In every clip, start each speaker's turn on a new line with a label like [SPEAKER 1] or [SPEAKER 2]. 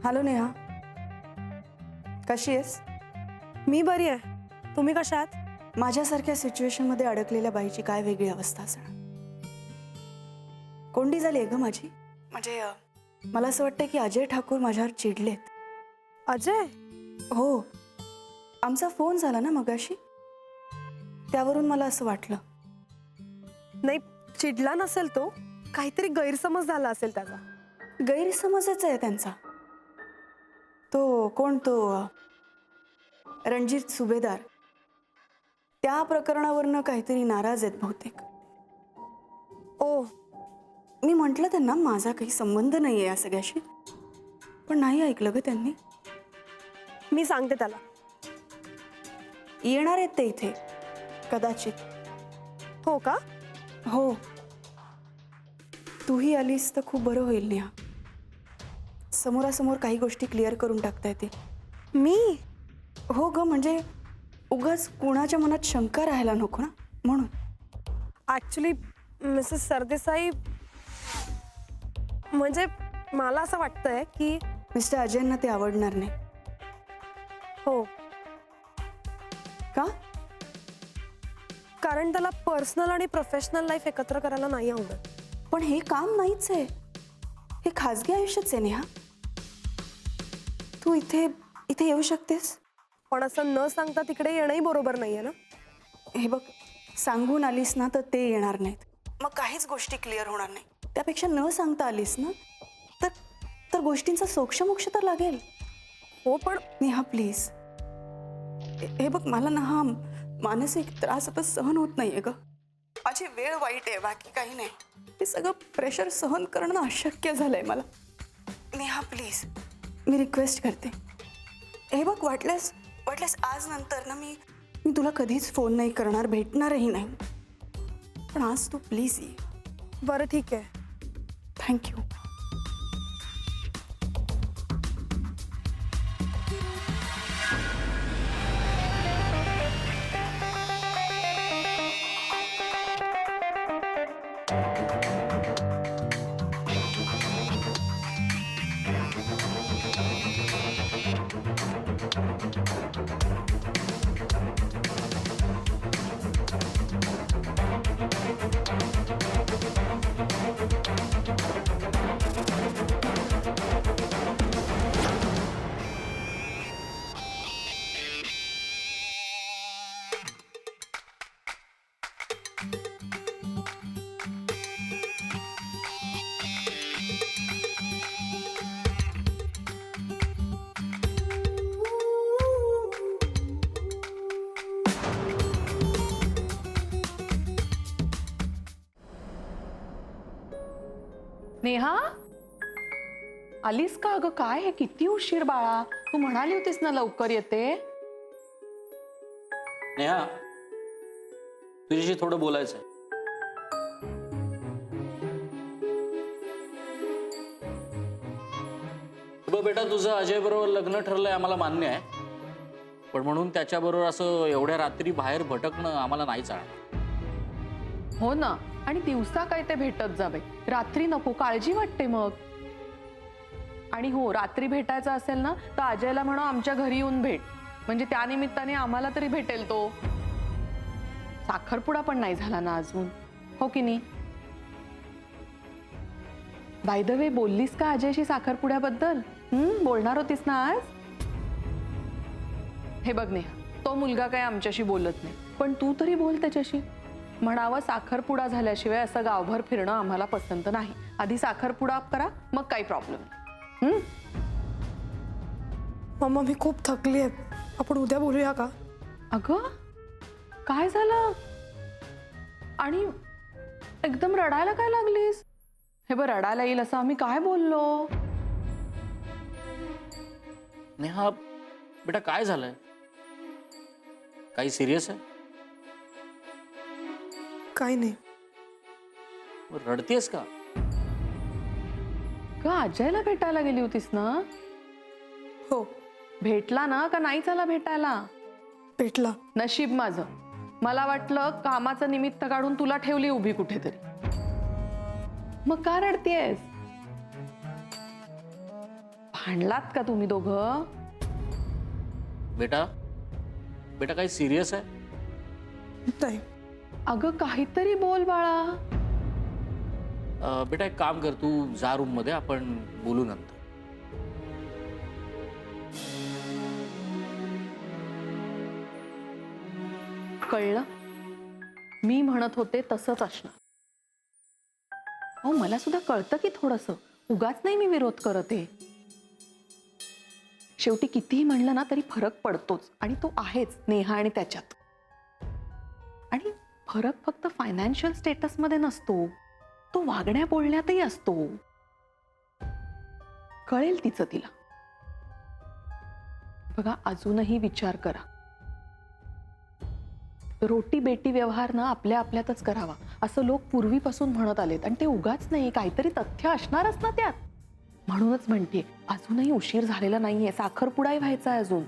[SPEAKER 1] Hello Neha, कशी आहेस?
[SPEAKER 2] मी बरी आहे. तुम्ही कशा आहात?
[SPEAKER 1] माझ्यासारख्या सिच्युएशनमध्ये अडकलेल्या बाईची काय वेगळी अवस्था असणार. कोंडी झाली आहे ग माझी. म्हणजे मला असं वाटतं की अजय ठाकूर माझ्यावर चिडलेत.
[SPEAKER 2] अजय?
[SPEAKER 1] हो, आमचा फोन झाला ना मगाशी, त्यावरून मला असं वाटलं.
[SPEAKER 2] नाही, चिडला नसेल तो, काहीतरी गैरसमज झाला असेल त्याचा.
[SPEAKER 1] गैरसमजच आहे त्यांचा. तो कोण, तो रणजित सुभेदार, त्या प्रकरणावरनं काहीतरी नाराज आहेत बहुतेक.
[SPEAKER 2] ओ,
[SPEAKER 1] मी म्हटलं त्यांना माझा काही संबंध नाही आहे या सगळ्याशी, पण नाही ऐकलं ग त्यांनी.
[SPEAKER 2] मी सांगते त्याला.
[SPEAKER 1] येणार आहेत ते इथे कदाचित.
[SPEAKER 2] हो का?
[SPEAKER 1] हो, तूही आलीस तर खूप बरं होईल नेहा. समोरासमोर काही गोष्टी क्लिअर करून टाकता येतील.
[SPEAKER 2] मी?
[SPEAKER 1] हो ग, म्हणजे उगाच कुणाच्या मनात शंका राहायला नको ना, म्हणून.
[SPEAKER 2] ॲक्च्युली मिसेस सरदेसाई, म्हणजे मला असं वाटतंय की
[SPEAKER 1] मिस्टर अजयंना ते आवडणार नाही.
[SPEAKER 2] हो,
[SPEAKER 1] का?
[SPEAKER 2] कारण त्याला पर्सनल आणि प्रोफेशनल लाईफ एकत्र करायला नाही आवडत.
[SPEAKER 1] पण हे काम नाहीच आहे, हे खाजगी आयुष्यच आहे नेहा. तू इथे इथे येऊ शकतेस,
[SPEAKER 2] पण असं न सांगता तिकडे येणंही बरोबर नाहीये ना.
[SPEAKER 1] हे बघ, सांगून आलीस ना तर ते येणार नाहीत, मग काहीच गोष्टी क्लिअर होणार नाही. त्यापेक्षा न सांगता आलीस ना तर तर गोष्टींचा सोक्षमोक्ष तर लागेल.
[SPEAKER 2] हो, पण
[SPEAKER 1] नेहा प्लीज, हे बघ, मला ना हा मानसिक त्रास आता सहन होत नाहीये ग. माझी वेळ वाईट आहे, बाकी काही नाही. हे सगळं प्रेशर सहन करणं अशक्य झालंय मला. नेहा प्लीज, मी रिक्वेस्ट करते. हे बघ, वाटल्यास आज नंतर ना मी तुला कधीच फोन नाही करणार, भेटणारही नाही. पण आज तू प्लीज ये.
[SPEAKER 2] बरं, ठीक आहे.
[SPEAKER 1] थँक्यू.
[SPEAKER 3] नेहा, आलीस का? अगं काय हे, किती उशीर बाळा. तू म्हणाली होतीस ना लवकर येते.
[SPEAKER 4] नेहा, तुझ्याशी थोडं बोलायचंय. बघ बेटा, तुझं अजय बरोबर लग्न ठरलंय आम्हाला मान्य आहे, पण म्हणून त्याच्याबरोबर असं एवढ्या रात्री बाहेर भटकणं आम्हाला नाही चालणार.
[SPEAKER 3] हो ना, आणि दिवसा काय ते भेटत जावे, रात्री नको, काळजी वाटते मग. आणि हो, रात्री भेटायचं असेल ना तर अजयला म्हणा आमच्या घरी येऊन भेट, म्हणजे त्या निमित्ताने आम्हाला तरी भेटेल तो. साखरपुडा पण नाही झाला ना अजून, हो की नाही? बाय द वे, बोललीस का अजयशी साखरपुड्याबद्दल? बोलणार होतीस ना आज? हे बघ नेहा, तो मुलगा काय आमच्याशी बोलत नाही, पण तू तरी बोल त्याच्याशी. म्हणावं साखरपुडा झाल्याशिवाय असं गावभर फिरणं आम्हाला पसंत नाही. आधी साखरपुडा करा, मग काही प्रॉब्लेम नाही.
[SPEAKER 2] मम्मा, मी खूप थकली आहे. आपण उद्या बोलूया का?
[SPEAKER 3] अगं काय झालं? आणि एकदम रडायला काय लागलीस? हे बघ, रडायला येईल असं आम्ही काय बोललो?
[SPEAKER 4] नेहा बेटा, काय झालंय? काही सिरियस आहे?
[SPEAKER 2] काही नाही.
[SPEAKER 4] रडतेस का?
[SPEAKER 3] का अजयला भेटायला गेली होतीस ना?
[SPEAKER 2] हो,
[SPEAKER 3] भेटला ना का नाही झाला भेटायला?
[SPEAKER 2] भेटला.
[SPEAKER 3] नशीब माझं. मला वाटलं कामाचं निमित्त काढून तुला ठेवली उभी कुठेतरी. मग का रडतीयेस? भांडलात का तुम्ही दोघं?
[SPEAKER 4] बेटा बेटा काही सिरियस आहे?
[SPEAKER 2] नाही.
[SPEAKER 3] अगं काहीतरी बोल बाळा.
[SPEAKER 4] बेटा एक काम कर, तू जा रूम मध्ये, आपण बोलू नंतर.
[SPEAKER 3] कळलं? मी म्हणत होते तसंच असणार. हो, मला सुद्धा कळतं की थोडंसं. उगाच नाही मी विरोध करत आहे. शेवटी कितीही म्हणलं ना तरी फरक पडतोच, आणि तो आहेच नेहा आणि त्याच्यात. आणि फरक फक्त फायनान्शियल स्टेटसमध्ये नसतो, तो वागण्या बोलण्यातही असतो. कळेल तिचं तिला. बघा, अजूनही विचार करा. रोटी बेटी व्यवहार ना आपल्या आपल्यातच करावा असं लोक पूर्वीपासून म्हणत आलेत, आणि ते उगाच नाही, काहीतरी तथ्य असणारच ना त्यात. म्हणूनच म्हणते, अजूनही उशीर झालेला नाहीये, साखरपुडाही व्हायचा आहे अजून.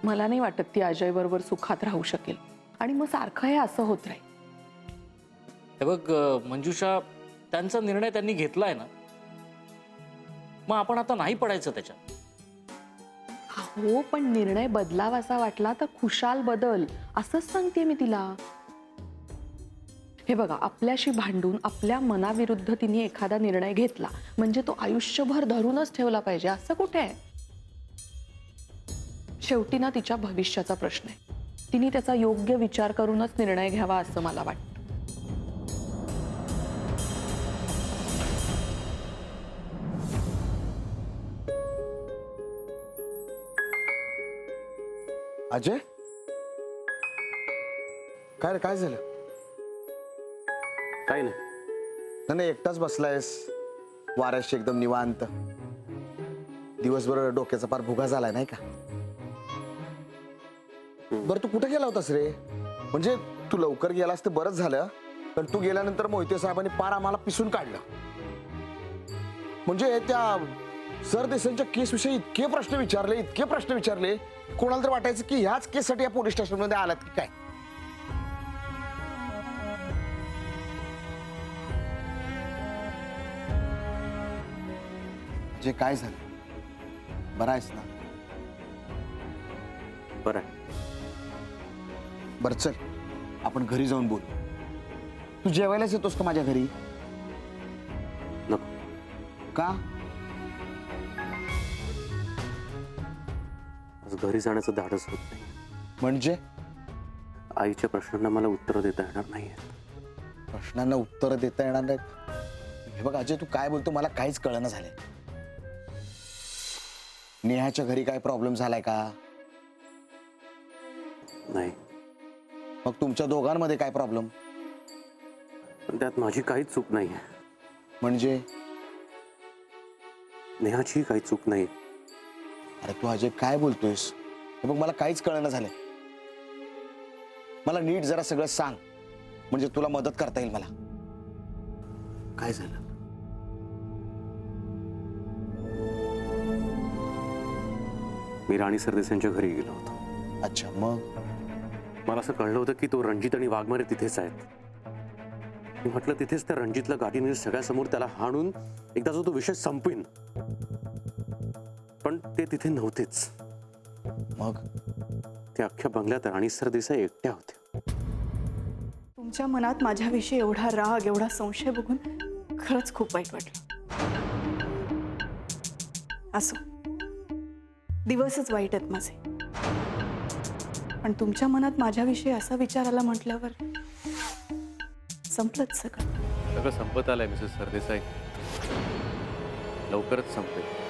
[SPEAKER 3] मला नाही वाटत ती अजय बरोबर सुखात राहू शकेल, आणि मग सारखं हे असं होत राहील.
[SPEAKER 4] हे बघ मंजुषा, त्यांचा निर्णय त्यांनी घेतलाय ना, मग आपण आता नाही पडायचं त्याच्यात.
[SPEAKER 3] हो, पण निर्णय बदलावासा वाटला तर खुशाल बदल, असंच सांगते मी तिला. हे बघा, आपल्याशी भांडून आपल्या मनाविरुद्ध तिने एखादा निर्णय घेतला म्हणजे तो आयुष्यभर धरूनच ठेवला पाहिजे असं कुठे आहे? शेवटी ना तिच्या भविष्याचा प्रश्न आहे. तिने त्याचा योग्य विचार करूनच निर्णय घ्यावा असं मला वाटतं.
[SPEAKER 5] अजय, काय रे, काय झालं?
[SPEAKER 6] काही नाही.
[SPEAKER 5] नाही, एकटाच बसलायस वाऱ्याशी एकदम निवांत. दिवसभर डोक्याचा पार भुगा झालाय नाही का? बरं, तू कुठे गेला होतास रे? म्हणजे तू लवकर गेलास तर बरंच झालं, पण तू गेल्यानंतर मोहिते साहेबांनी पार आम्हाला पिसून काढलं. म्हणजे त्या सरदेसाईंच्या केस विषयी इतके प्रश्न विचारले, कोणाला तर वाटायचं की ह्याच केससाठी या पोलीस स्टेशन मध्ये आलात की काय. जे काय झालं, बरं आहेस ना?
[SPEAKER 6] बरं आहे.
[SPEAKER 5] बरं, चल आपण घरी जाऊन बोलू. तू जेवायलाच येतोस का माझ्या घरी?
[SPEAKER 6] नको.
[SPEAKER 5] का?
[SPEAKER 6] आज घरी जाण्याचं धाडस होत नाही.
[SPEAKER 5] म्हणजे
[SPEAKER 6] आईच्या प्रश्नांना मला उत्तरं देता येणार नाहीये.
[SPEAKER 5] प्रश्नांना उत्तर देता येणार नाहीत? हे बघ अजय, तू काय बोलतो मला काहीच कळना झालंय. नेहाच्या घरी काय प्रॉब्लेम झालाय का?
[SPEAKER 6] नाही.
[SPEAKER 5] मग तुमच्या दोघांमध्ये काय प्रॉब्लेम?
[SPEAKER 6] पण त्यात माझी काहीच चूक नाहीये.
[SPEAKER 5] म्हणजे
[SPEAKER 6] नेहाची काही चूक नाही.
[SPEAKER 5] अरे तू अजय काय बोलतोयस? हे बघ, मला काहीच कळना झालंय. मला नीट जरा सगळं सांग, म्हणजे तुला मदत करता येईल मला. काय झालं?
[SPEAKER 6] मी राणी सरदेसाईंच्या घरी गेलो होतो.
[SPEAKER 5] अच्छा, मग?
[SPEAKER 6] मला असं कळलं होतं की तो रणजित आणि वाघमारे तिथेच आहेत. मी म्हटलं तिथेच त्या रणजितला गाठीने सगळ्यासमोर त्याला हाणून एकदाचा तो विषय संपवीन, पण ते तिथे नव्हतेच.
[SPEAKER 5] मग
[SPEAKER 6] त्या अख्ख्या बंगल्यात राणी सरदेसाई एकट्या होत्या.
[SPEAKER 1] तुमच्या मनात माझ्याविषयी एवढा राग, एवढा संशय बघून खरंच खूप वाईट वाटलं. असो, दिवसच वाईट आहेत माझे, पण तुमच्या मनात माझ्याविषयी असा विचार आला म्हटल्यावर संपलंच सगळं.
[SPEAKER 7] सगळं संपत आलंय मिसेस सरदेसाई, लवकरच संपेल.